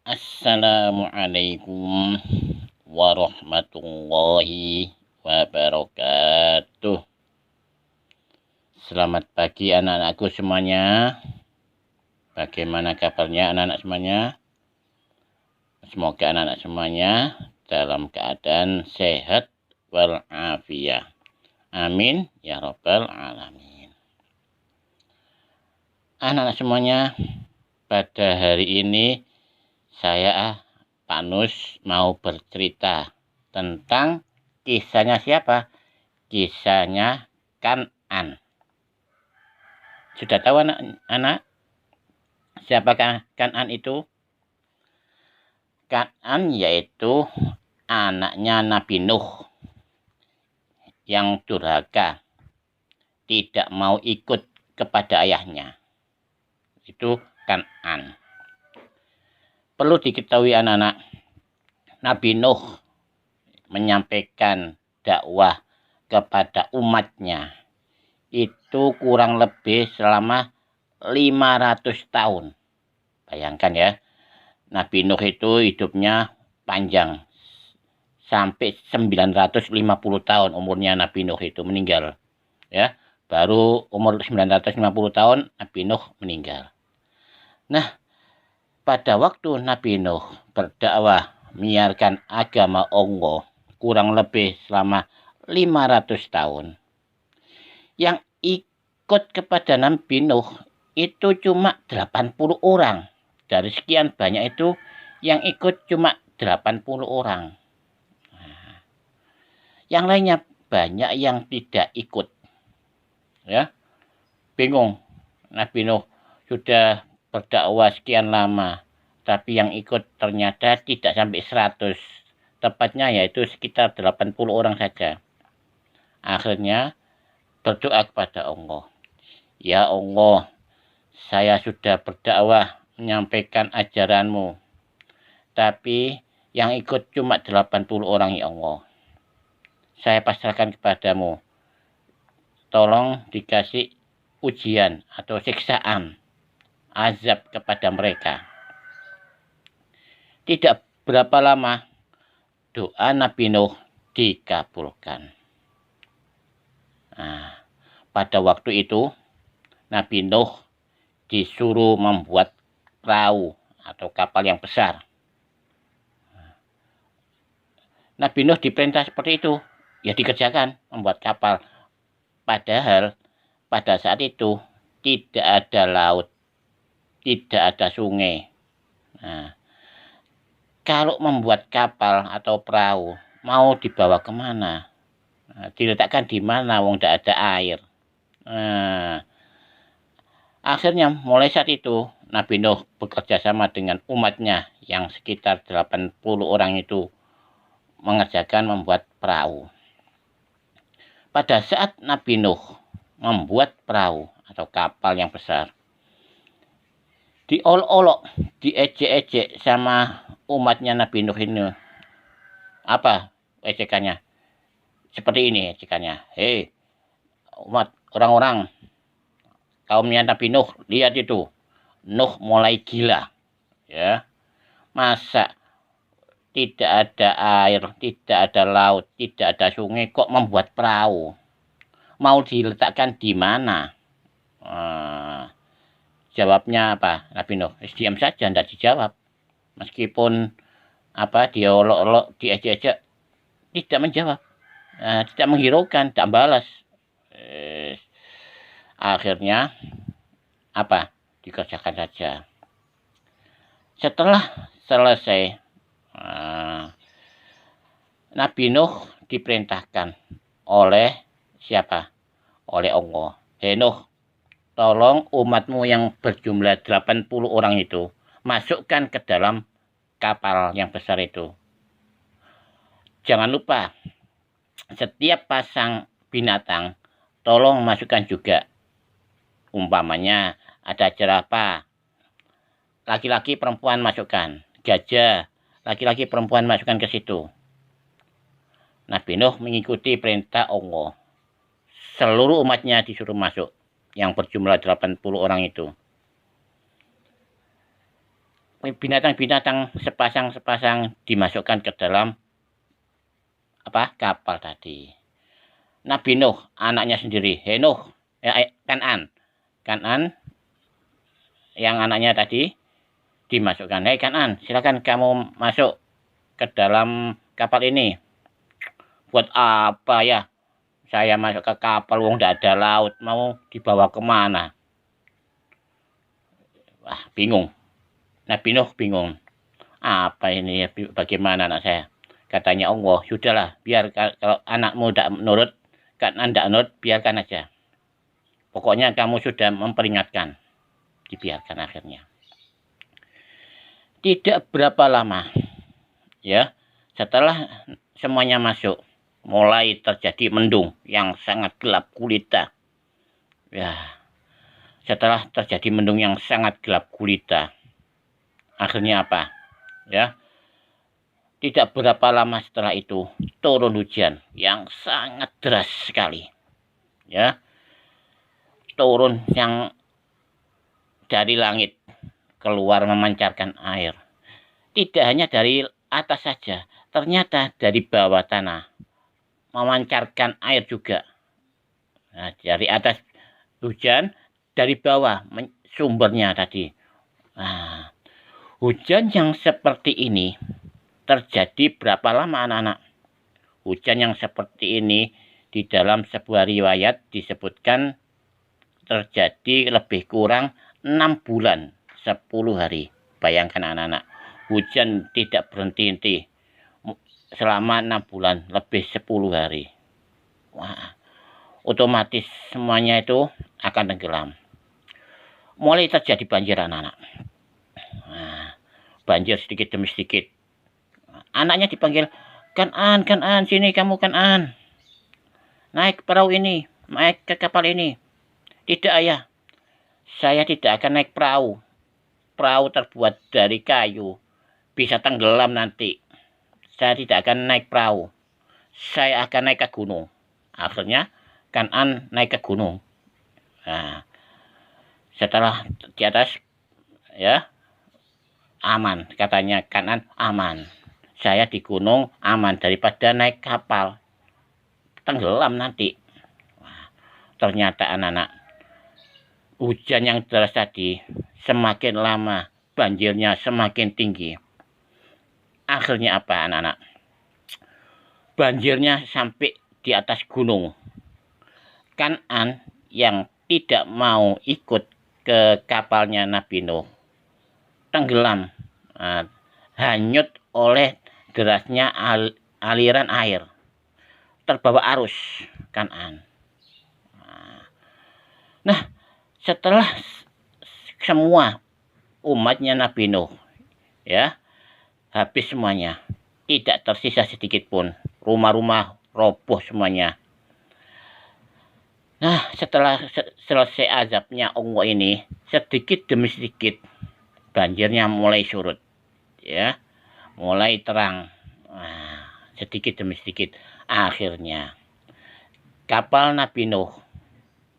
Assalamualaikum warahmatullahi wabarakatuh. Selamat pagi anak-anakku semuanya. Bagaimana kabarnya anak-anak semuanya? Semoga anak-anak semuanya dalam keadaan sehat walafiat. Amin ya rabbal alamin. Anak-anak semuanya, pada hari ini saya Pak Nus mau bercerita tentang kisahnya siapa? Kisahnya Kan'an. Sudah tahu anak-anak siapakah Kan'an itu? Kan'an yaitu anaknya Nabi Nuh yang durhaka, tidak mau ikut kepada ayahnya. Itu Kan'an. Perlu diketahui anak-anak, Nabi Nuh menyampaikan dakwah kepada umatnya itu kurang lebih selama 500 tahun. Bayangkan ya, Nabi Nuh itu hidupnya panjang, sampai 950 tahun umurnya Nabi Nuh itu meninggal. Ya, baru umur 950 tahun Nabi Nuh meninggal. Nah, pada waktu Nabi Nuh berdakwah menyiarkan agama Allah kurang lebih selama 500 tahun. Yang ikut kepada Nabi Nuh itu cuma 80 orang. Dari sekian banyak itu yang ikut cuma 80 orang. Yang lainnya banyak yang tidak ikut. Ya, bingung. Nabi Nuh sudah berdakwah sekian lama, tapi yang ikut ternyata tidak sampai 100. Tepatnya yaitu sekitar 80 orang saja. Akhirnya berdoa kepada Allah. Ya Allah, saya sudah berdakwah menyampaikan ajaranmu, tapi yang ikut cuma 80 orang ya Allah. Saya pasrahkan kepadamu. Tolong dikasih ujian atau siksaan, azab kepada mereka. Tidak berapa lama doa Nabi Nuh dikabulkan. Nah, pada waktu itu Nabi Nuh disuruh membuat perahu atau kapal yang besar. Nabi Nuh diperintah seperti itu, ya dikerjakan membuat kapal. Padahal pada saat itu tidak ada laut, tidak ada sungai. Nah, kalau membuat kapal atau perahu, mau dibawa kemana? Nah, diletakkan di mana? Wong tidak ada air. Nah, akhirnya mulai saat itu Nabi Nuh bekerja sama dengan umatnya yang sekitar 80 orang itu mengerjakan membuat perahu. Pada saat Nabi Nuh membuat perahu atau kapal yang besar, diolok-olok, diejek-ejek sama umatnya Nabi Nuh ini. Apa ejekannya? Seperti ini ejekannya. Hei, umat orang-orang, kaumnya Nabi Nuh, lihat itu. Nuh mulai gila. Ya. Masa tidak ada air, tidak ada laut, tidak ada sungai, kok membuat perahu? Mau diletakkan di mana? Jawabnya apa? Nabi Nuh, diam saja, tidak dijawab. Meskipun dia olok-olok, diejek-ejek, tidak menjawab, tidak menghiraukan, tidak balas. Akhirnya dikerjakan saja. Setelah selesai, Nabi Nuh diperintahkan oleh siapa? Oleh Allah. Hei Nuh, tolong umatmu yang berjumlah 80 orang itu masukkan ke dalam kapal yang besar itu. Jangan lupa, setiap pasang binatang tolong masukkan juga. Umpamanya ada jerapah, laki-laki perempuan masukkan. Gajah, laki-laki perempuan masukkan ke situ. Nabi Nuh mengikuti perintah Allah. Seluruh umatnya disuruh masuk, yang berjumlah 80 orang itu. binatang-binatang sepasang-sepasang dimasukkan ke dalam kapal tadi. Nabi Nuh, anaknya sendiri, Henoh, Kan'an yang anaknya tadi dimasukkan. Hei Kan'an, silakan kamu masuk ke dalam kapal ini. Buat apa ya? Saya masuk ke kapal, wong tidak ada laut, mau dibawa kemana? Wah, bingung. Nabi Nuh bingung. Apa ini? Bagaimana anak saya? Katanya Allah, sudahlah, biar kalau anakmu tidak menurut, kan tidak menurut, biarkan aja. Pokoknya kamu sudah memperingatkan. Dibiarkan akhirnya. Tidak berapa lama, ya, setelah semuanya masuk, mulai terjadi mendung yang sangat gelap gulita. Ya, setelah terjadi mendung yang sangat gelap gulita, akhirnya apa? Ya, tidak berapa lama setelah itu turun hujan yang sangat deras sekali. Ya, turun yang dari langit keluar memancarkan air. Tidak hanya dari atas saja, ternyata dari bawah tanah memancarkan air juga. Nah, dari atas hujan, dari bawah sumbernya tadi. Nah, hujan yang seperti ini terjadi berapa lama anak-anak? Hujan yang seperti ini di dalam sebuah riwayat disebutkan terjadi lebih kurang 6 bulan 10 hari. Bayangkan anak-anak, hujan tidak berhenti-henti selama 6 bulan lebih 10 hari. Wah, otomatis semuanya itu akan tenggelam. Mulai terjadi banjir anak-anak. Nah, banjir sedikit demi sedikit. Anaknya dipanggil, Kan'an, sini kamu Kan'an. Naik perahu ini, naik ke kapal ini. Tidak ayah, saya tidak akan naik perahu. Perahu terbuat dari kayu, bisa tenggelam nanti. Saya tidak akan naik perahu. Saya akan naik ke gunung. Akhirnya Kan'an naik ke gunung. Nah, setelah di atas, ya, aman, katanya Kan'an, aman. Saya di gunung aman daripada naik kapal, tenggelam nanti. Wah, ternyata anak-anak, hujan yang deras tadi semakin lama banjirnya semakin tinggi. Akhirnya apa anak-anak? Banjirnya sampai di atas gunung. Kan'an yang tidak mau ikut ke kapalnya Nabi Nuh tenggelam, hanyut oleh derasnya aliran air, terbawa arus Kan'an. Nah, setelah semua umatnya Nabi Nuh, ya, habis semuanya, tidak tersisa sedikit pun, rumah-rumah roboh semuanya. Nah, setelah selesai azabnya Allah ini, sedikit demi sedikit banjirnya mulai surut, ya, mulai terang. Nah, sedikit demi sedikit, akhirnya kapal Nabi Nuh,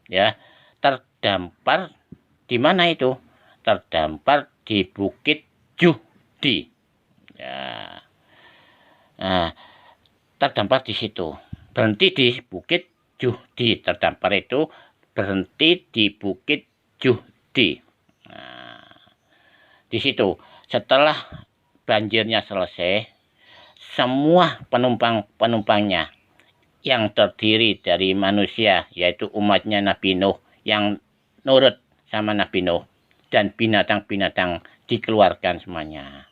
ya, terdampar di mana itu? Terdampar di Bukit Juhdi. Ya. Nah, terdampar di situ. Berhenti di Bukit Juhdi. Terdampar itu berhenti di Bukit Juhdi. Nah, di situ setelah banjirnya selesai, semua penumpangnya yang terdiri dari manusia, yaitu umatnya Nabi Nuh yang nurut sama Nabi Nuh, dan binatang-binatang dikeluarkan semuanya.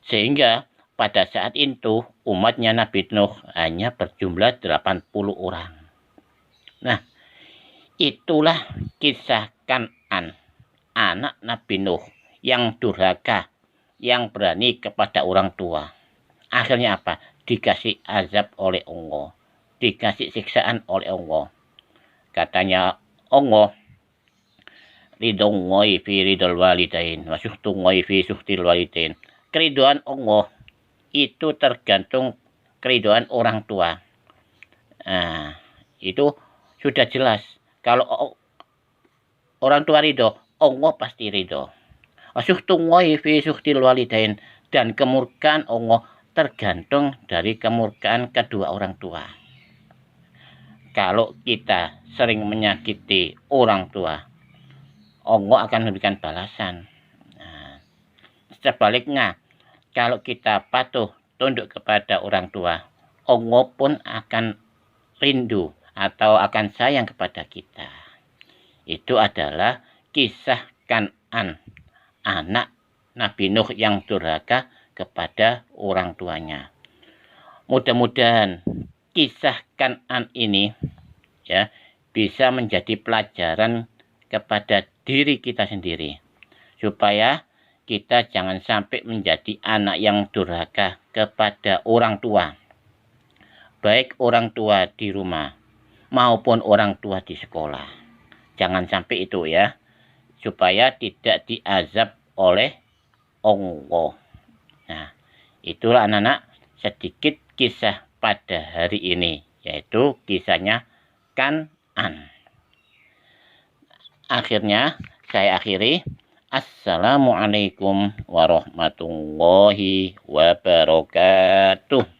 Sehingga pada saat itu umatnya Nabi Nuh hanya berjumlah 80 orang. Nah, itulah kisah Kan'an, anak Nabi Nuh yang durhaka, yang berani kepada orang tua. Akhirnya apa? Dikasih azab oleh Allah, dikasih siksaan oleh Allah. Katanya Allah, ridhoi fi ridhol walidain wa suhtungoi fi suhtil walidain. Keridoan Allah itu tergantung keridoan orang tua. Nah, itu sudah jelas. Kalau orang tua ridho, Allah pasti ridho. Wasuhtullahi fi suhtil walidain, dan kemurkaan Allah tergantung dari kemurkaan kedua orang tua. Kalau kita sering menyakiti orang tua, Allah akan memberikan balasan. Nah, sebaliknya, kalau kita patuh tunduk kepada orang tua, Allah pun akan rindu atau akan sayang kepada kita. Itu adalah kisah Kan'an, anak Nabi Nuh yang durhaka kepada orang tuanya. Mudah-mudahan kisah Kan'an ini ya bisa menjadi pelajaran kepada diri kita sendiri, supaya kita jangan sampai menjadi anak yang durhaka kepada orang tua, baik orang tua di rumah maupun orang tua di sekolah. Jangan sampai itu ya, supaya tidak diazab oleh Allah. Nah, itulah anak-anak sedikit kisah pada hari ini, yaitu kisahnya Kan'an. Akhirnya saya akhiri. Assalamualaikum warahmatullahi wabarakatuh.